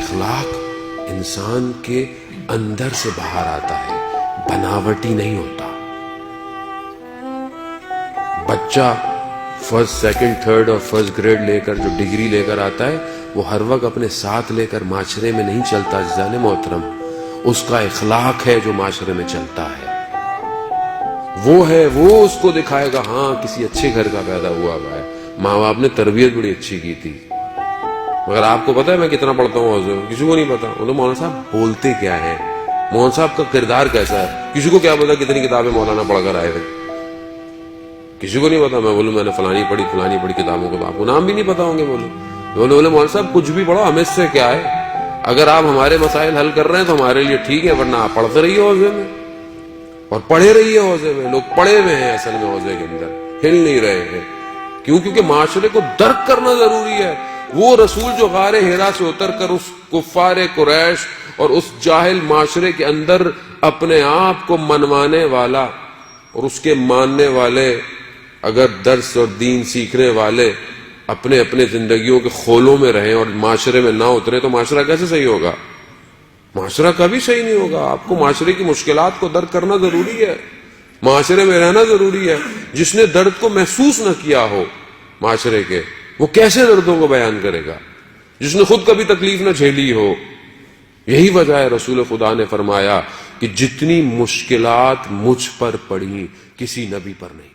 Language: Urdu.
اخلاق انسان کے اندر سے باہر آتا ہے، بناوٹی نہیں ہوتا۔ بچہ فرسٹ سیکنڈ تھرڈ اور فرسٹ گریڈ لے کر جو ڈگری لے کر آتا ہے، وہ ہر وقت اپنے ساتھ لے کر معاشرے میں نہیں چلتا عزیزان محترم، اس کا اخلاق ہے جو معاشرے میں چلتا ہے، وہ اس کو دکھائے گا ہاں کسی اچھے گھر کا پیدا ہوا ہے، ماں باپ نے تربیت بڑی اچھی کی تھی۔ مگر آپ کو پتا ہے میں کتنا پڑھتا ہوں حوضے میں؟ کسی کو نہیں پتا۔ وہ تو مولانا صاحب بولتے کیا ہے، مولانا صاحب کا کردار کیسا ہے، کسی کو کیا پتا کتنی کتابیں مولانا پڑھ کر آئے تھے، کسی کو نہیں پتا۔ میں بولوں میں نے فلانی پڑھی کتابوں کو، تو آپ کو نام بھی نہیں پتا ہوں گے۔ بولے مولانا صاحب کچھ بھی پڑھو، ہمیں اس سے کیا ہے، اگر آپ ہمارے مسائل حل کر رہے ہیں تو ہمارے لیے ٹھیک ہے، ورنہ آپ پڑھتے رہیے حوضے میں، اور پڑھے رہیے حوضے میں۔ لوگ پڑھے ہوئے ہیں اصل میں حوضے کے اندر، ہل نہیں رہے ہیں۔ کیوں؟ کیونکہ معاشرے کو درک کرنا ضروری ہے۔ وہ رسول جو غار حرا سے اتر کر اس کفار قریش اور اس جاہل معاشرے کے اندر اپنے آپ کو منوانے والا اور اس کے ماننے والے، اگر درس اور دین سیکھنے والے اپنے اپنے زندگیوں کے خولوں میں رہیں اور معاشرے میں نہ اترے تو معاشرہ کیسے صحیح ہوگا؟ معاشرہ کبھی صحیح نہیں ہوگا۔ آپ کو معاشرے کی مشکلات کو درک کرنا ضروری ہے، معاشرے میں رہنا ضروری ہے۔ جس نے درد کو محسوس نہ کیا ہو معاشرے کے، وہ کیسے دردوں کو بیان کرے گا؟ جس نے خود کبھی تکلیف نہ جھیلی ہو۔ یہی وجہ ہے رسول خدا نے فرمایا کہ جتنی مشکلات مجھ پر پڑی کسی نبی پر نہیں۔